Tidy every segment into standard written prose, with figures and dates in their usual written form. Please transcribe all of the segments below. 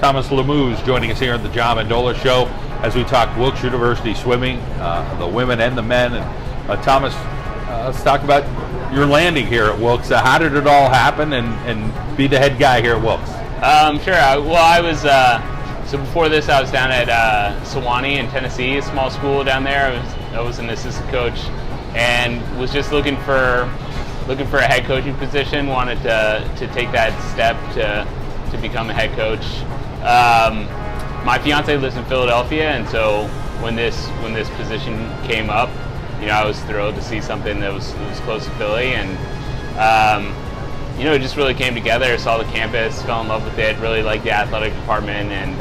Thomas Lemuse joining us here on the John Mendola Show as we talk Wilkes University swimming, the women and the men. And Thomas, let's talk about your landing here at Wilkes. How did it all happen and be the head guy here at Wilkes? Sure. I was, so before this I was down at Sewanee in Tennessee, a small school down there. I was an assistant coach and was just looking for a head coaching position, wanted to take that step to become a head coach. My fiance lives in Philadelphia, and so when this position came up, I was thrilled to see something that was close to Philly, and it just really came together. Saw the campus, fell in love with it, really liked the athletic department, and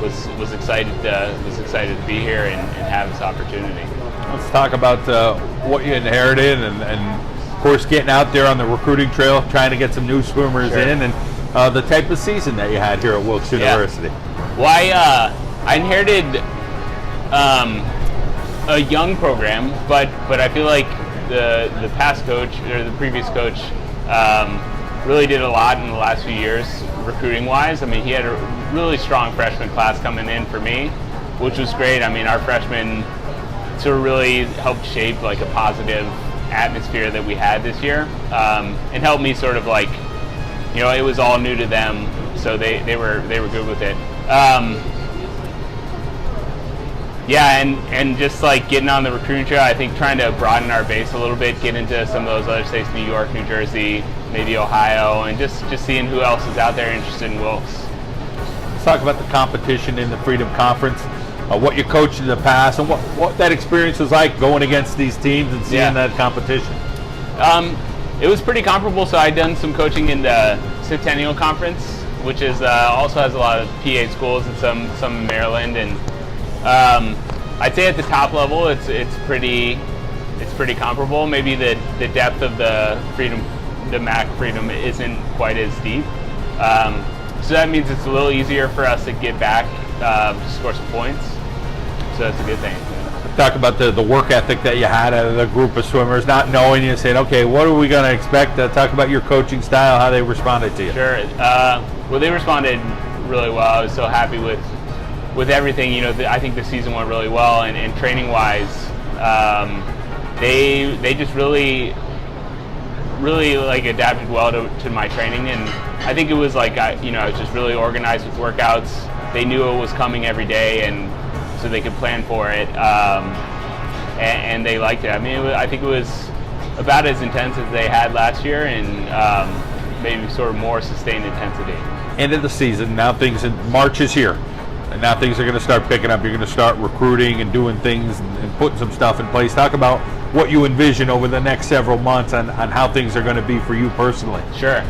was excited to be here and have this opportunity. Let's talk about what you inherited and of course getting out there on the recruiting trail, trying to get some new swimmers in, and the type of season that you had here at Wilkes University. Well, I inherited a young program, but I feel like the past coach or the previous coach really did a lot in the last few years recruiting wise. I mean, he had a really strong freshman class coming in for me, which was great. I mean, our freshmen sort of really helped shape like a positive atmosphere that we had this year, and helped me sort of like, it was all new to them, so they were good with it. And just like getting on the recruiting trail, I think trying to broaden our base a little bit, get into some of those other states, New York, New Jersey, maybe Ohio, and just seeing who else is out there interested in Wilkes. Let's talk about the competition in the Freedom Conference, what you coached in the past, and what that experience was like going against these teams and seeing that competition. It was pretty comparable. So I'd done some coaching in the Centennial Conference, which is also has a lot of PA schools and some in Maryland, and I'd say at the top level it's pretty comparable. Maybe the depth of the MAC Freedom isn't quite as deep, so that means it's a little easier for us to get back to score some points. So that's a good thing. Talk about the work ethic that you had out of the group of swimmers, not knowing you, saying, okay, what are we going to expect? Talk about your coaching style, how they responded to you. Sure. Well, they responded really well. I was so happy with everything. I think the season went really well, and training wise, they just really like adapted well to my training, and I think it was like I was just really organized with workouts. They knew it was coming every day, and so they could plan for it, and they liked it. I mean, I think it was about as intense as they had last year, and maybe sort of more sustained intensity. End of the season, now things in March is here, and now things are going to start picking up. You're going to start recruiting and doing things and putting some stuff in place. Talk about what you envision over the next several months on how things are going to be for you personally. Sure.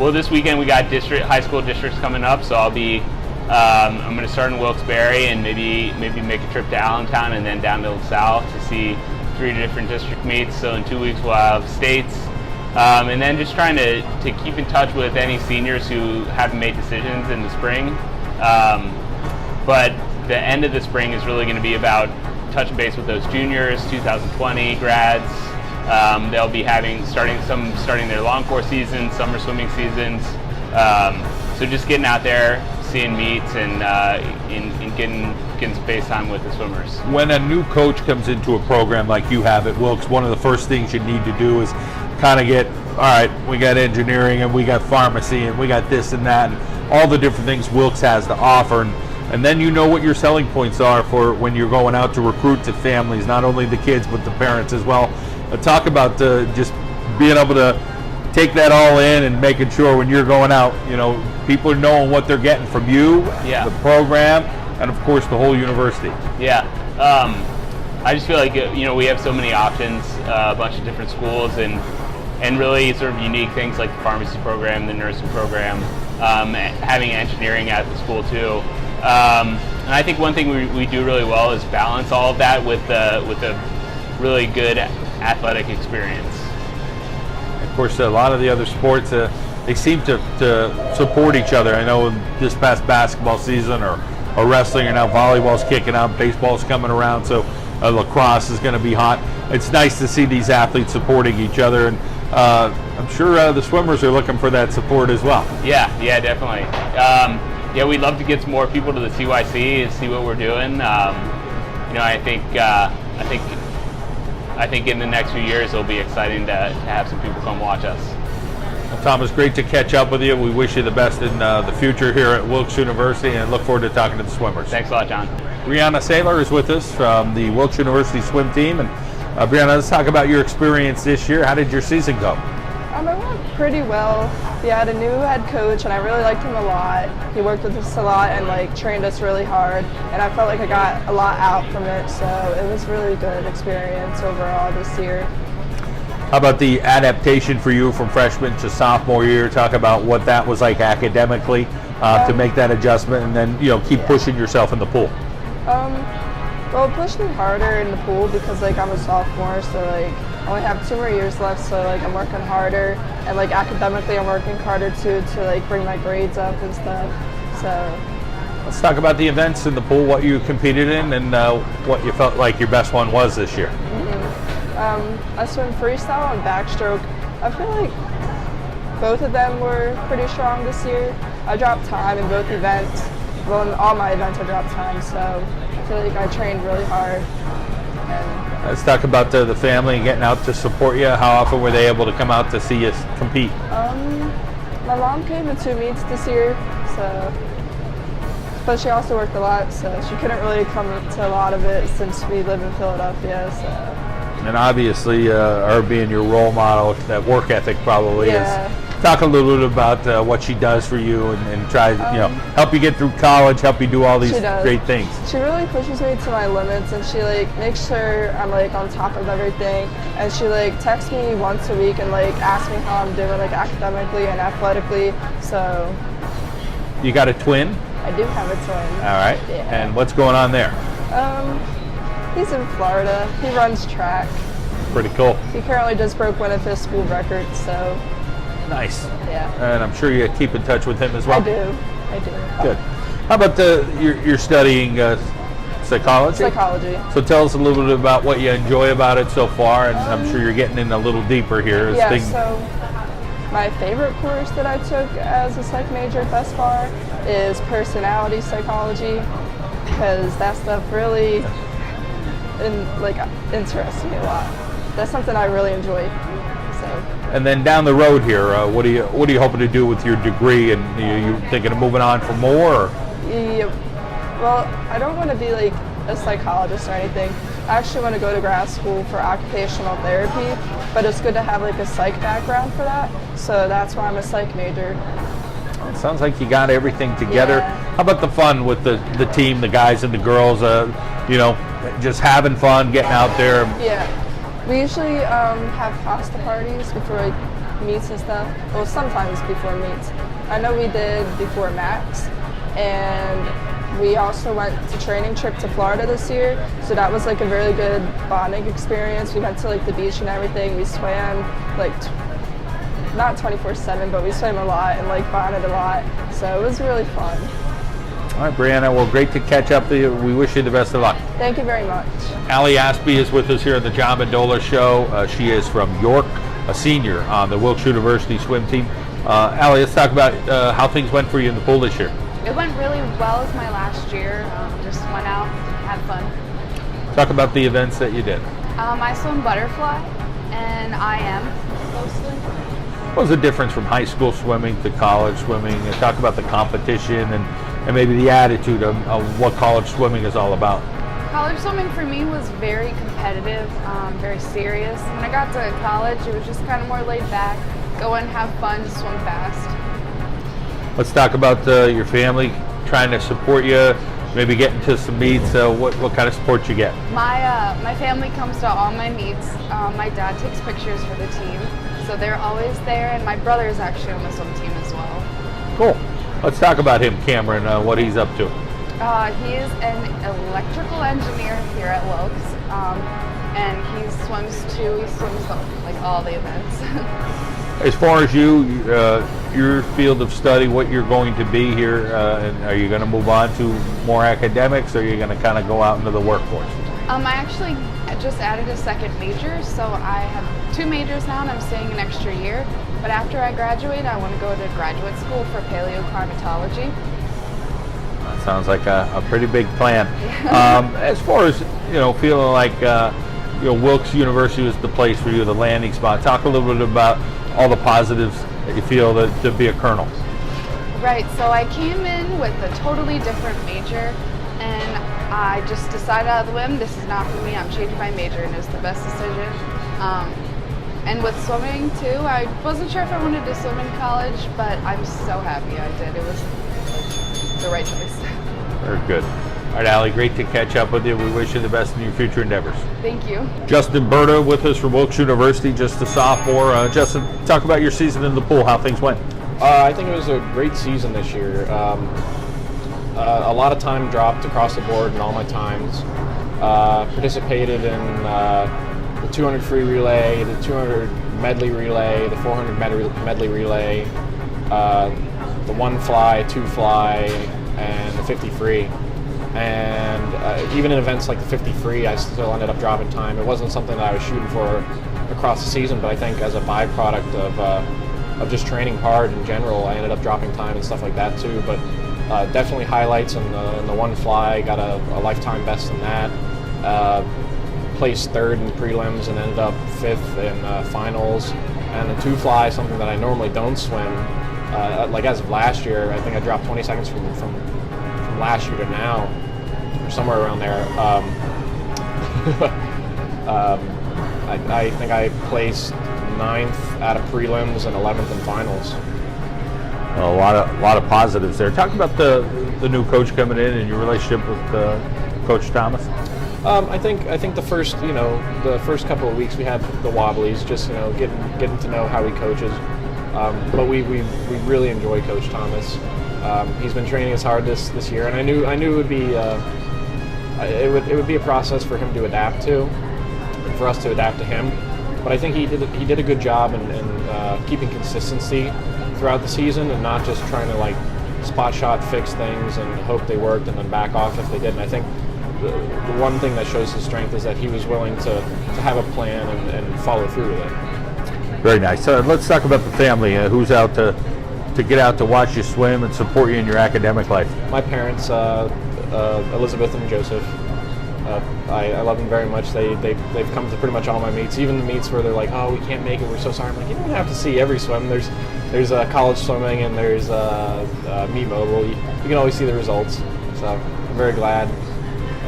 Well, this weekend we got high school districts coming up, so I'll be I'm going to start in Wilkes-Barre and maybe make a trip to Allentown and then down to the south to see 3 different district meets. So in 2 weeks we'll have states, and then just trying to keep in touch with any seniors who haven't made decisions in the spring. But the end of the spring is really going to be about touching base with those juniors, 2020 grads. They'll be starting their long course seasons, summer swimming seasons. So just getting out there, seeing meets, and getting some face time with the swimmers. When a new coach comes into a program like you have at Wilkes, one of the first things you need to do is kind of get, all right, we got engineering and we got pharmacy and we got this and that, and all the different things Wilkes has to offer. And then you know what your selling points are for when you're going out to recruit to families, not only the kids but the parents as well. Talk about just being able to take that all in and making sure when you're going out, people are knowing what they're getting from you, the program, and of course the whole university. Yeah. I just feel like we have so many options, a bunch of different schools, and really sort of unique things like the pharmacy program, the nursing program, having engineering at the school too. And I think one thing we do really well is balance all of that with a really good athletic experience. Of course, a lot of the other sports, they seem to support each other. I know this past basketball season or wrestling, or now volleyball's kicking out, baseball's coming around, so lacrosse is going to be hot. It's nice to see these athletes supporting each other, and I'm sure the swimmers are looking for that support as well. Yeah, definitely. Yeah, we'd love to get some more people to the CYC and see what we're doing. You know, I think in the next few years it'll be exciting to have some people come watch us. Well, Thomas, great to catch up with you. We wish you the best in the future here at Wilkes University, and look forward to talking to the swimmers. Thanks a lot, John. Brianna Saylor is with us from the Wilkes University Swim Team. And Brianna, let's talk about your experience this year. How did your season go? It went pretty well. We had a new head coach, and I really liked him a lot. He worked with us a lot and trained us really hard, and I felt like I got a lot out from it. So it was a really good experience overall this year. How about the adaptation for you from freshman to sophomore year? Talk about what that was like academically to make that adjustment, and then keep pushing yourself in the pool. Well, it pushed me harder in the pool because I'm a sophomore, so I only have 2 more years left. So I'm working harder, and academically I'm working harder too to bring my grades up and stuff. So let's talk about the events in the pool, what you competed in, and what you felt like your best one was this year. I swim freestyle and backstroke. I feel like both of them were pretty strong this year. I dropped time in both events. Well, in all my events I dropped time, so I feel like I trained really hard. And let's talk about the family and getting out to support you. How often were they able to come out to see you compete? My mom came to 2 meets this year, but she also worked a lot, so she couldn't really come to a lot of it since we live in Philadelphia. So. And obviously, her being your role model, that work ethic probably is. Talk a little bit about what she does for you and try help you get through college, help you do all these great things. She really pushes me to my limits, and she makes sure I'm on top of everything. And she texts me once a week and asks me how I'm doing academically and athletically. So. You got a twin? I do have a twin. All right. Yeah. And what's going on there? He's in Florida. He runs track. Pretty cool. He currently just broke one of his school records, so. Nice. Yeah. And I'm sure you keep in touch with him as well. I do. Good. How about you're studying psychology? Psychology. So tell us a little bit about what you enjoy about it so far, and I'm sure you're getting in a little deeper here. So my favorite course that I took as a psych major thus far is personality psychology, because that stuff really interests me a lot. That's something I really enjoy. And then down the road here, what are you hoping to do with your degree? And you thinking of moving on for more? Or? Yeah. Well, I don't want to be a psychologist or anything. I actually want to go to grad school for occupational therapy, but it's good to have a psych background for that. So that's why I'm a psych major. It sounds like you got everything together. Yeah. How about the fun with the team, the guys and the girls? Just having fun, getting out there. Yeah. We usually have pasta parties before meets and stuff. Well, sometimes before meets. I know we did before Max, and we also went to training trip to Florida this year. So that was a really good bonding experience. We went to the beach and everything. We swam not 24/7, but we swam a lot and bonded a lot. So it was really fun. All right, Brianna, well, great to catch up with you. We wish you the best of luck. Thank you very much. Allie Aspie is with us here at the John Mendola Show. She is from York, a senior on the Wilkes University Swim Team. Allie, let's talk about how things went for you in the pool this year. It went really well as my last year. Just went out, had fun. Talk about the events that you did. I swim butterfly and IM mostly. What was the difference from high school swimming to college swimming? And talk about the competition and maybe the attitude of what college swimming is all about. College swimming for me was very competitive, very serious. When I got to college, it was just kind of more laid back, go and have fun, just swim fast. Let's talk about your family trying to support you, maybe getting to some meets. What kind of support you get? My family comes to all my meets. My dad takes pictures for the team, so they're always there, and my brother is actually on the swim team as well. Cool. Let's talk about him, Cameron, what he's up to. He is an electrical engineer here at Wilkes, and he swims too. He swims all the events. As far as your field of study, what you're going to be here, and are you going to move on to more academics, or are you going to kind of go out into the workforce? I actually just added a second major, so I have 2 majors now and I'm staying an extra year. But after I graduate, I want to go to graduate school for paleoclimatology. That sounds like a pretty big plan. As far as, feeling like, Wilkes University was the place for you, the landing spot, talk a little bit about all the positives that you feel to be a colonel. Right, so I came in with a totally different major, and I just decided out of the whim, this is not for me, I'm changing my major, and it was the best decision. And with swimming too, I wasn't sure if I wanted to swim in college, but I'm so happy I did. It was the right choice. Very good. All right, Allie, great to catch up with you. We wish you the best in your future endeavors. Thank you. Justin Berta with us from Wilkes University, just a sophomore. Justin, talk about your season in the pool, how things went. I think it was a great season this year. A lot of time dropped across the board in all my times. Participated in the 200 free relay, the 200 medley relay, the 400 medley relay, the 1 fly, 2 fly, and the 50 free. And even in events like the 50 free, I still ended up dropping time. It wasn't something that I was shooting for across the season, but I think as a byproduct of just training hard in general, I ended up dropping time and stuff like that too. But definitely highlights in the 1 fly, got a lifetime best in that. Placed 3rd in prelims and ended up 5th in finals. And the 2 fly, something that I normally don't swim. Like as of last year, I think I dropped 20 seconds from last year to now, or somewhere around there. I think I placed 9th out of prelims and 11th in finals. Well, a lot of positives there. Talk about the new coach coming in and your relationship with Coach Thomas. I think the first couple of weeks we had the wobblies, just getting to know how he coaches. But we really enjoy Coach Thomas. He's been training us hard this year, and I knew it would be it would be a process for him to adapt to, and for us to adapt to him. But I think he did a good job in keeping consistency throughout the season, and not just trying to spot shot fix things and hope they worked and then back off if they didn't. I think the one thing that shows his strength is that he was willing to have a plan and follow through with it. Very nice. Let's talk about the family. Who's out to get out to watch you swim and support you in your academic life? My parents, Elizabeth and Joseph. I love them very much. They've come to pretty much all my meets, even the meets where they're like, "Oh, we can't make it. We're so sorry." I'm like, "You don't have to see every swim. There's college swimming and there's meet mobile. You can always see the results." So I'm very glad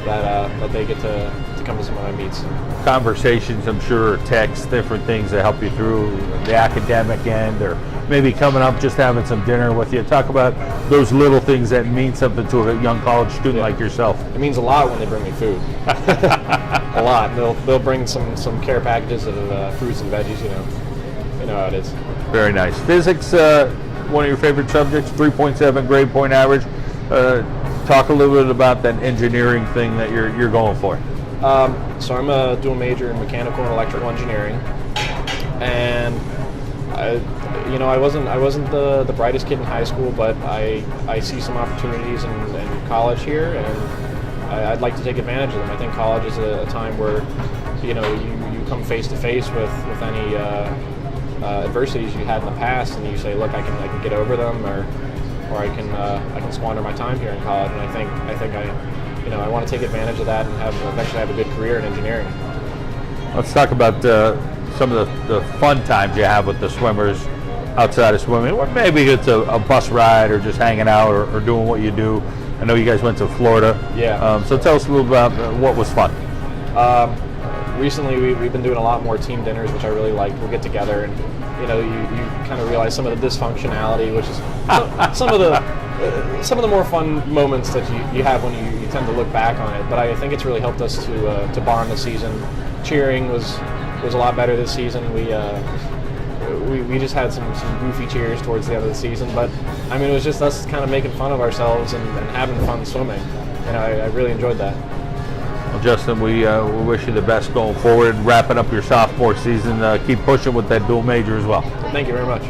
that they get to come to some of my meets. Conversations, I'm sure, texts, different things that help you through the academic end, or maybe coming up just having some dinner with you. Talk about those little things that mean something to a young college student like yourself. It means a lot when they bring me food. A lot. They'll bring some care packages of fruits and veggies. You know how it is. Very nice. Physics, one of your favorite subjects, 3.7 grade point average. Talk a little bit about that engineering thing that you're going for. So I'm a dual major in mechanical and electrical engineering, and I wasn't the brightest kid in high school, but I see some opportunities in college here, and I'd like to take advantage of them. I think college is a time where you come face to face with any adversities you had in the past, and you say, look, I can get over them, or I can squander my time here in college. And I think I want to take advantage of that and eventually have a good career in engineering. Let's talk about some of the fun times you have with the swimmers outside of swimming. Or maybe it's a bus ride or just hanging out or doing what you do. I know you guys went to Florida. Yeah. So tell us a little about what was fun. Recently, we've been doing a lot more team dinners, which I really like. We'll get together and you kind of realize some of the dysfunctionality, which is some of the more fun moments that you have when you tend to look back on it. But I think it's really helped us to bond the season. Cheering was a lot better this season. We just had some goofy cheers towards the end of the season, but I mean it was just us kind of making fun of ourselves and having fun swimming. I really enjoyed that. Well, Justin, we wish you the best going forward, wrapping up your sophomore season. Keep pushing with that dual major as well. Thank you very much.